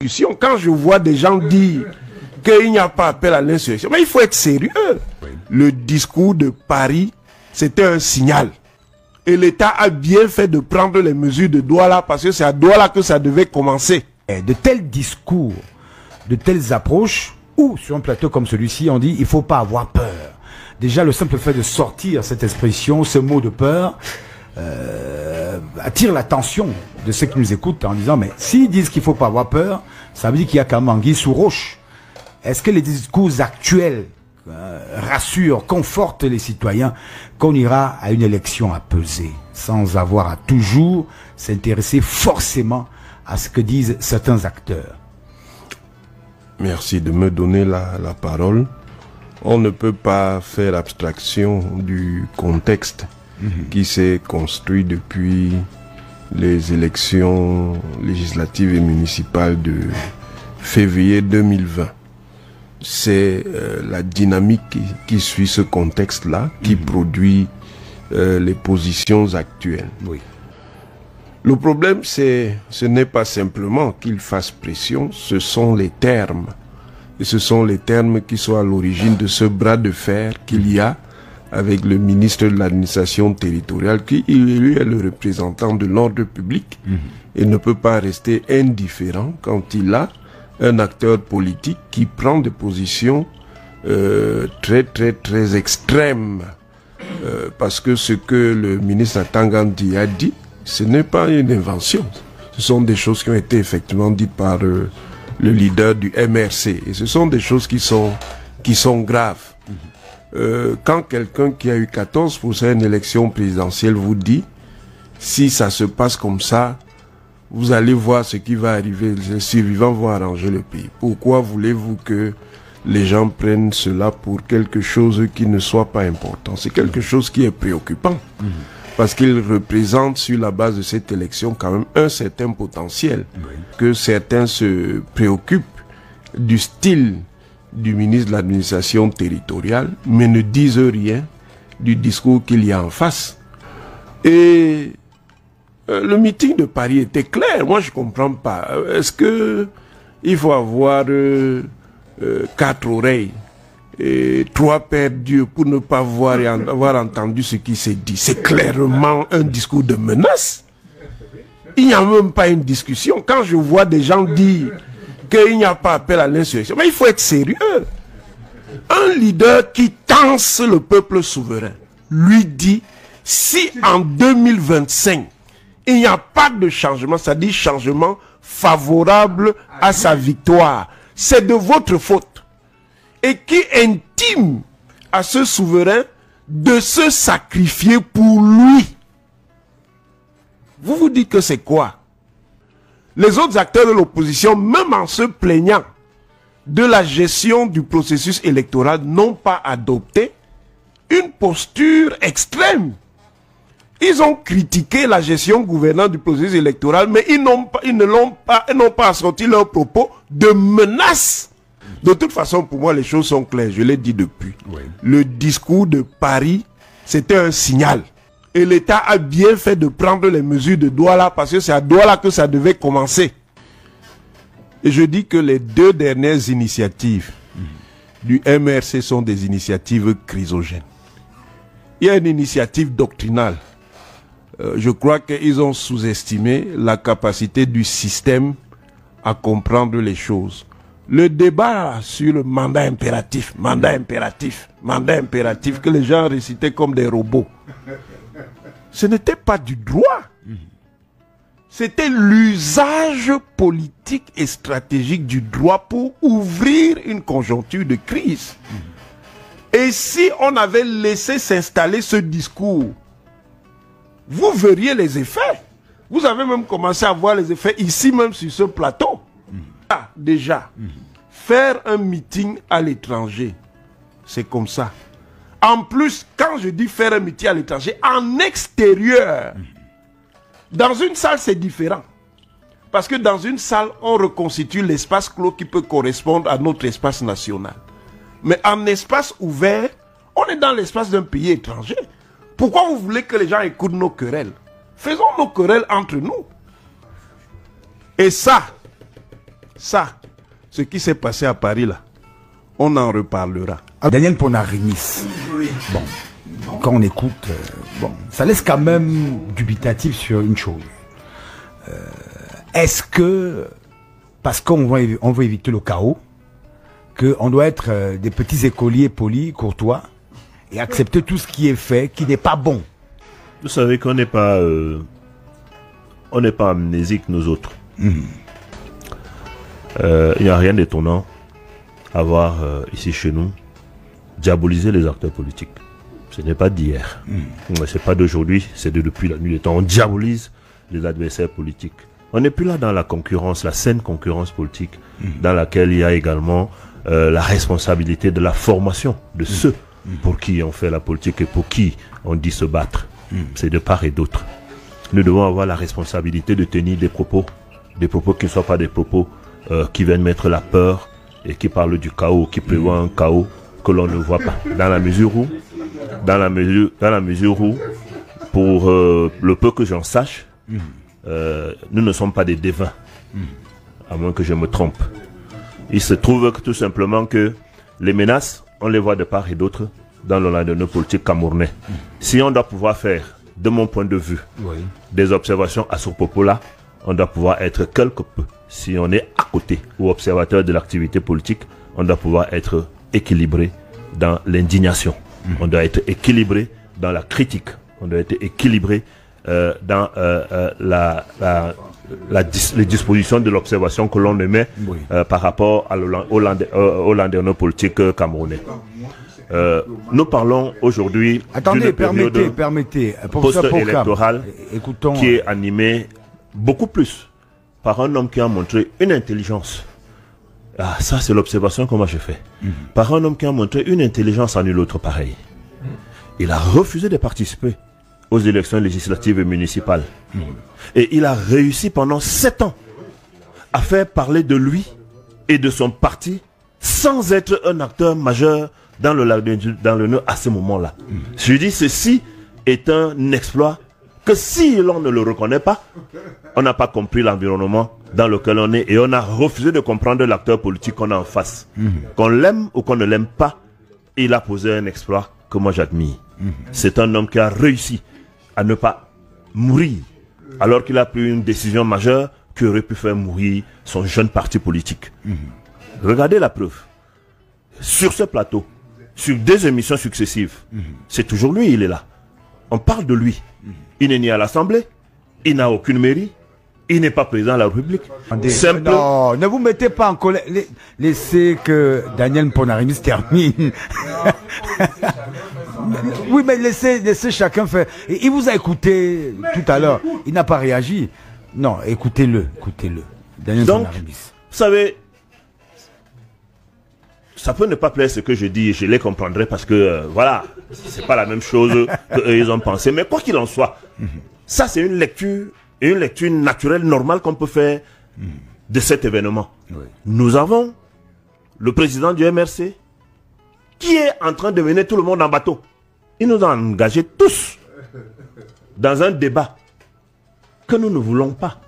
discussion. Quand je vois des gens dire qu'il n'y a pas appel à l'insurrection, mais il faut être sérieux. Oui. Le discours de Paris, c'était un signal. Et l'État a bien fait de prendre les mesures de Douala parce que c'est à Douala que ça devait commencer. Et de tels discours, de telles approches, ou sur un plateau comme celui-ci, on dit il ne faut pas avoir peur. Déjà, le simple fait de sortir cette expression, ce mot de peur, attire l'attention de ceux qui nous écoutent en disant mais s'ils disent qu'il ne faut pas avoir peur, ça veut dire qu'il y a quand même anguille sous roche. Est-ce que les discours actuels rassurent, confortent les citoyens qu'on ira à une élection à peser sans avoir à toujours s'intéresser forcément à ce que disent certains acteurs? Merci de me donner la parole. On ne peut pas faire abstraction du contexte qui s'est construit depuis les élections législatives et municipales de février 2020. C'est la dynamique qui suit ce contexte-là qui produit les positions actuelles. Oui. Le problème, ce n'est pas simplement qu'il fasse pression, ce sont les termes. Et ce sont les termes qui sont à l'origine de ce bras de fer qu'il y a avec le ministre de l'administration territoriale, qui lui est le représentant de l'ordre public et ne peut pas rester indifférent quand il a un acteur politique qui prend des positions très extrêmes. Parce que ce que le ministre Atangandi a dit, ce n'est pas une invention. Ce sont des choses qui ont été effectivement dites par le leader du MRC. Et ce sont des choses qui sont graves. Quand quelqu'un qui a eu 14% à une élection présidentielle vous dit, si ça se passe comme ça, vous allez voir ce qui va arriver, les survivants vont arranger le pays. Pourquoi voulez-vous que les gens prennent cela pour quelque chose qui ne soit pas important? C'est quelque chose qui est préoccupant. Parce qu'il représente sur la base de cette élection quand même un certain potentiel. Que certains se préoccupent du style du ministre de l'administration territoriale, mais ne disent rien du discours qu'il y a en face. Et le meeting de Paris était clair. Moi, je ne comprends pas. Est-ce que il faut avoir 4 oreilles et 3 paires d'yeux pour ne pas voir et avoir entendu ce qui s'est dit? C'est clairement un discours de menace. Il n'y a même pas une discussion. Quand je vois des gens dire qu'il n'y a pas appel à l'insurrection, mais il faut être sérieux. Un leader qui tense le peuple souverain lui dit, si en 2025, il n'y a pas de changement, c'est-à-dire changement favorable à sa victoire, c'est de votre faute. Et qui intime à ce souverain de se sacrifier pour lui. Vous vous dites que c'est quoi? Les autres acteurs de l'opposition, même en se plaignant de la gestion du processus électoral, n'ont pas adopté une posture extrême. Ils ont critiqué la gestion gouvernante du processus électoral, mais ils n'ont pas assorti leurs propos de menaces. De toute façon, pour moi, les choses sont claires. Je l'ai dit depuis. Oui. Le discours de Paris, c'était un signal. Et l'État a bien fait de prendre les mesures de Douala parce que c'est à Douala que ça devait commencer. Et je dis que les 2 dernières initiatives du MRC sont des initiatives chrysogènes. Il y a une initiative doctrinale. Je crois qu'ils ont sous-estimé la capacité du système à comprendre les choses. Le débat sur le mandat impératif, que les gens récitaient comme des robots, ce n'était pas du droit. C'était l'usage politique et stratégique du droit pour ouvrir une conjoncture de crise. Et si on avait laissé s'installer ce discours, vous verriez les effets. Vous avez même commencé à voir les effets ici même sur ce plateau. Déjà, faire un meeting à l'étranger, c'est comme ça. En plus, quand je dis faire un meeting à l'étranger, en extérieur, dans une salle, c'est différent. Parce que dans une salle, on reconstitue l'espace clos qui peut correspondre à notre espace national. Mais en espace ouvert, on est dans l'espace d'un pays étranger. Pourquoi vous voulez que les gens écoutent nos querelles? Faisons nos querelles entre nous. Et ça, Ça, ce qui s'est passé à Paris là, on en reparlera. Daniel Ponarimis, bon, quand on écoute, bon, ça laisse quand même dubitatif sur une chose. Est-ce que, parce qu'on veut éviter le chaos, qu'on doit être des petits écoliers polis, courtois, et accepter tout ce qui est fait, qui n'est pas bon? Vous savez qu'on n'est pas amnésiques, nous autres. Il n'y a rien d'étonnant à voir ici chez nous diaboliser les acteurs politiques. Ce n'est pas d'hier. C'est pas d'aujourd'hui, c'est depuis la nuit des temps. On diabolise les adversaires politiques. On n'est plus là dans la concurrence, la saine concurrence politique, dans laquelle il y a également la responsabilité de la formation de ceux pour qui on fait la politique et pour qui on dit se battre. C'est de part et d'autre. Nous devons avoir la responsabilité de tenir des propos qui ne soient pas des propos qui viennent mettre la peur et qui parlent du chaos, qui prévoient un chaos que l'on ne voit pas. Dans la mesure où, pour le peu que j'en sache, nous ne sommes pas des devins, à moins que je me trompe. Il se trouve que tout simplement que les menaces, on les voit de part et d'autre dans le landerneau politique camerounais. Si on doit pouvoir faire, de mon point de vue, des observations à ce propos-là, on doit pouvoir être quelque peu. Si on est à côté ou observateur de l'activité politique, on doit pouvoir être équilibré dans l'indignation. On doit être équilibré dans la critique. On doit être équilibré dans les dispositions de l'observation que l'on émet par rapport au landerneau politique camerounais. Nous parlons aujourd'hui d'une période post-électorale qui est animée beaucoup plus par un homme qui a montré une intelligence. Ah, ça c'est l'observation que moi j'ai fait. Par un homme qui a montré une intelligence à nul autre pareil. Il a refusé de participer aux élections législatives et municipales. Et il a réussi pendant 7 ans à faire parler de lui et de son parti sans être un acteur majeur dans le nœud à ce moment-là. Je dis ceci est un exploit que si l'on ne le reconnaît pas, on n'a pas compris l'environnement dans lequel on est et on a refusé de comprendre l'acteur politique qu'on a en face. Qu'on l'aime ou qu'on ne l'aime pas, il a posé un exploit que moi j'admire. C'est un homme qui a réussi à ne pas mourir alors qu'il a pris une décision majeure qui aurait pu faire mourir son jeune parti politique. Regardez la preuve. Sur ce plateau, sur 2 émissions successives, c'est toujours lui, il est là. On parle de lui. Il n'est ni à l'Assemblée, il n'a aucune mairie, il n'est pas président de la République. Non, ne vous mettez pas en colère. Laissez que Daniel Ponarimis termine. Oui, mais laissez chacun faire. Il vous a écouté tout à l'heure. Il n'a pas réagi. Non, écoutez-le. Daniel Ponarimis. Vous savez, ça peut ne pas plaire ce que je dis, je les comprendrai parce que, voilà, c'est pas la même chose qu'eux ils ont pensé. Mais quoi qu'il en soit, ça c'est une lecture naturelle, normale qu'on peut faire de cet événement. Nous avons le président du MRC qui est en train de mener tout le monde en bateau. Il nous a engagés tous dans un débat que nous ne voulons pas,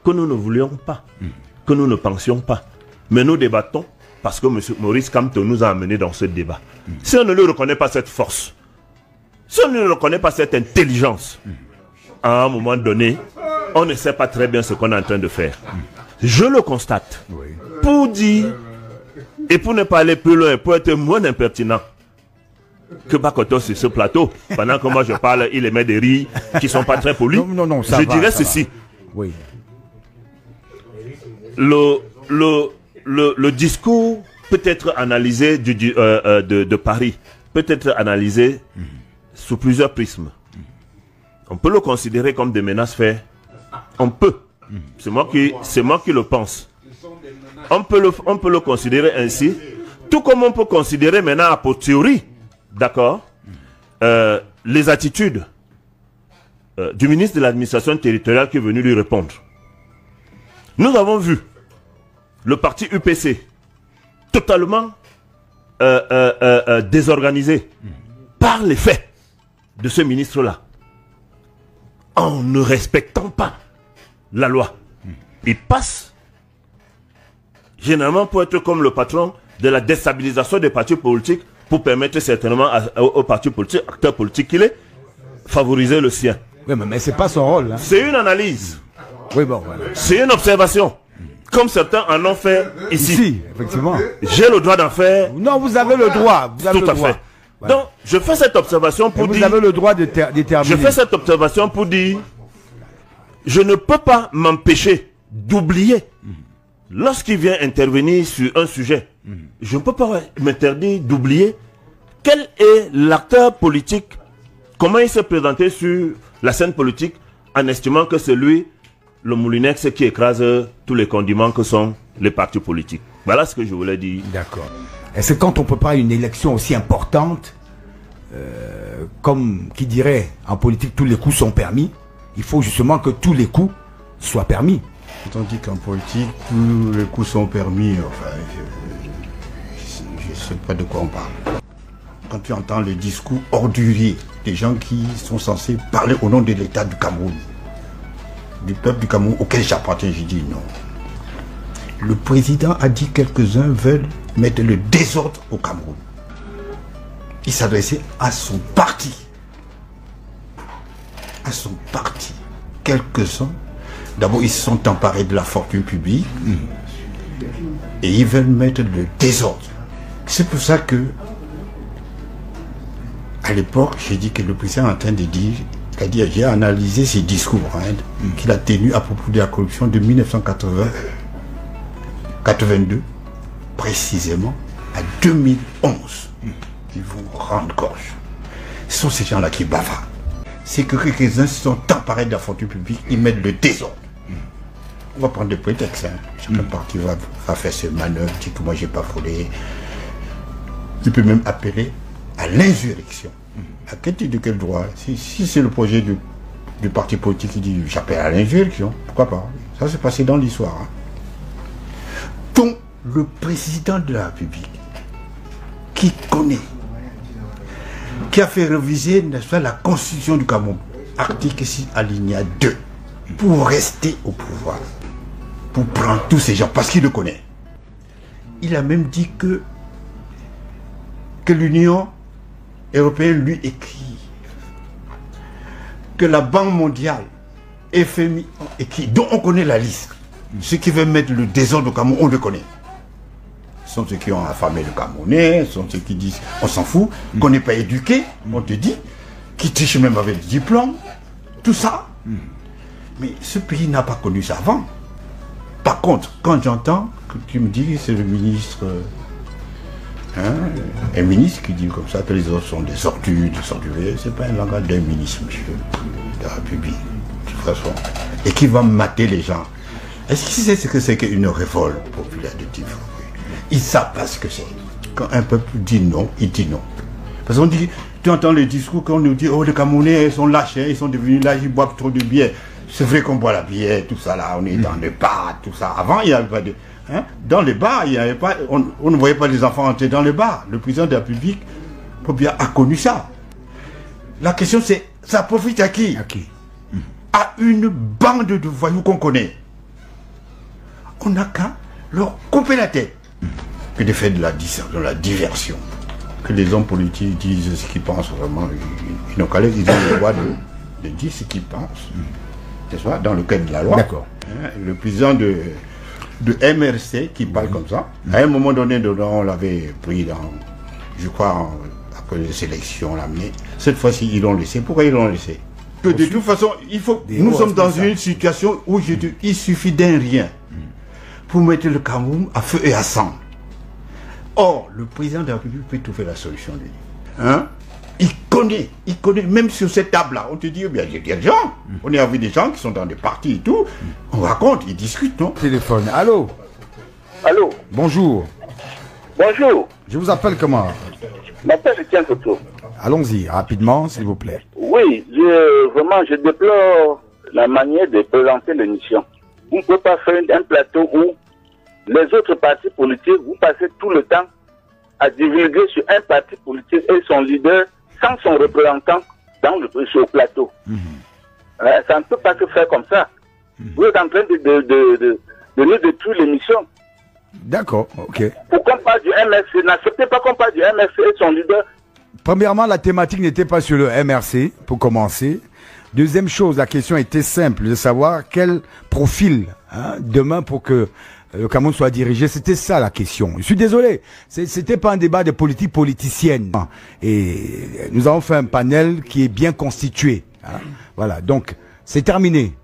que nous ne voulions pas, que nous ne pensions pas. Mais nous débattons parce que M. Maurice Kamto nous a amenés dans ce débat. Si on ne lui reconnaît pas cette force, si on ne lui reconnaît pas cette intelligence, à un moment donné, on ne sait pas très bien ce qu'on est en train de faire. Je le constate. Pour dire, et pour ne pas aller plus loin, pour être moins impertinent que Bakoto sur ce plateau, pendant que moi je parle, il émet des rires qui ne sont pas très polis. Non, je dirais ceci. Oui. Le discours peut être analysé de Paris, peut être analysé sous plusieurs prismes. On peut le considérer comme des menaces faites. On peut. C'est moi qui le pense. On peut le considérer ainsi. Tout comme on peut considérer maintenant a posteriori, d'accord, les attitudes du ministre de l'administration territoriale qui est venu lui répondre. Nous avons vu le parti UPC totalement désorganisé par les faits de ce ministre-là, en ne respectant pas la loi. Il passe généralement pour être comme le patron de la déstabilisation des partis politiques, pour permettre certainement aux partis politiques, acteurs politiques qu'il est, favoriser le sien. Oui, mais c'est pas son rôle. Hein. C'est une analyse. Oui, bon, voilà. C'est une observation. Comme certains en ont fait ici. Ici, effectivement. J'ai le droit d'en faire. Non, vous avez le droit. Vous avez tout le à droit. fait. Voilà. Donc, je fais cette observation pour dire... Vous avez le droit de déterminer. Je fais cette observation pour dire... Je ne peux pas m'empêcher d'oublier. Lorsqu'il vient intervenir sur un sujet, je ne peux pas m'interdire d'oublier quel est l'acteur politique, comment il s'est présenté sur la scène politique, en estimant que c'est lui, le moulinex, qui écrase tous les condiments que sont les partis politiques. Voilà ce que je voulais dire. D'accord. Est-ce que quand on prépare une élection aussi importante, comme qui dirait en politique tous les coups sont permis, il faut justement que tous les coups soient permis. Quand on dit qu'en politique, tous les coups sont permis, enfin, je ne sais pas de quoi on parle. Quand tu entends les discours orduriers des gens qui sont censés parler au nom de l'État du Cameroun, du peuple du Cameroun auquel j'appartiens, je dis non. Le président a dit que quelques-uns veulent mettre le désordre au Cameroun. Il s'adressait à son parti. À son parti. Quelques-uns, d'abord ils se sont emparés de la fortune publique et ils veulent mettre le désordre. C'est pour ça que à l'époque, j'ai dit que le président est en train de dire, c'est-à-dire j'ai analysé ses discours qu'il a tenus à propos de la corruption de 1982, précisément à 2011. Ils vont rendre gorge. Ce sont ces gens-là qui bavardent. C'est que quelques-uns se sont emparés de la fortune publique, ils mettent le désordre. On va prendre des prétextes. Chacun parti va faire ses manœuvres, dit que moi j'ai pas volé. Il peut même appeler à l'insurrection. À quel titre, de quel droit? Si c'est le projet du parti politique qui dit j'appelle à l'insurrection, pourquoi pas? Ça s'est passé dans l'histoire. Donc, le président de la République, qui connaît, qui a fait réviser, n'est-ce pas, la constitution du Cameroun, article 6, alinéa 2, pour rester au pouvoir, pour prendre tous ces gens, parce qu'il le connaît. Il a même dit que l'Union européenne lui écrit, que la Banque mondiale, FMI, écrit, dont on connaît la liste. Ceux qui veulent mettre le désordre au Cameroun, on le connaît. Ce sont ceux qui ont affamé le Camerounais, ce sont ceux qui disent on s'en fout, qu'on n'est pas éduqué, on te dit, qui trichent même avec le diplôme, tout ça. Mais ce pays n'a pas connu ça avant. Par contre, quand j'entends que tu me dis que c'est le ministre, un ministre qui dit comme ça que les autres sont des ordures, c'est pas un langage d'un ministre, monsieur, de la République, de toute façon, et qui va mater les gens. Est-ce qu'il sait ce que c'est qu'une révolte populaire de type? Ils savent pas ce que c'est. Quand un peuple dit non, il dit non. Parce qu'on dit, tu entends les discours quand on nous dit, oh les Camerounais sont lâches, ils sont devenus lâches, ils boivent trop de bière. C'est vrai qu'on boit la bière, tout ça là, on est dans les bars, tout ça. Avant, il n'y avait pas de... dans les bars, il n'y avait pas... On ne voyait pas les enfants entrer dans les bars. Le président de la République, Pobia, a connu ça. La question c'est, ça profite à qui? À qui? À une bande de voyous qu'on connaît. On n'a qu'à leur couper la tête que de faire de la diversion. Que les hommes politiques disent ce qu'ils pensent vraiment. Ils n'ont qu'à ils ont le droit de dire ce qu'ils pensent. C'est ça, dans le cadre de la loi. D'accord. Le président de MRC qui parle comme ça, à un moment donné, on l'avait pris dans, je crois, après les élections, on l'a amené. Cette fois-ci, ils l'ont laissé. Pourquoi ils l'ont laissé? Que de toute façon, nous sommes dans une situation où il suffit d'un rien pour mettre le Cameroun à feu et à sang. Or, le président de la République peut trouver la solution, lui. Il connaît, même sur cette table-là, on te dit, bien, il y a des gens, on est avec des gens qui sont dans des partis et tout, on raconte, ils discutent, non? Téléphone, allô? Allô? Bonjour. Bonjour. Je vous appelle comment? Je m'appelle Etienne Toto. Allons-y, rapidement, s'il vous plaît. Oui, je déplore la manière de présenter l'émission. Vous ne pouvez pas faire un plateau où les autres partis politiques, vous passez tout le temps à divulguer sur un parti politique et son leader sans son représentant sur le plateau. Ça ne peut pas se faire comme ça. Vous êtes en train de nous détruire l'émission. D'accord, ok. Pour qu'on parle du MRC, n'acceptez pas qu'on parle du MRC et son leader. Premièrement, la thématique n'était pas sur le MRC, pour commencer. Deuxième chose, la question était simple, de savoir quel profil demain pour que le Cameroun soit dirigé. C'était ça la question. Je suis désolé, c'était pas un débat de politique politicienne. Et nous avons fait un panel qui est bien constitué. Voilà, donc c'est terminé.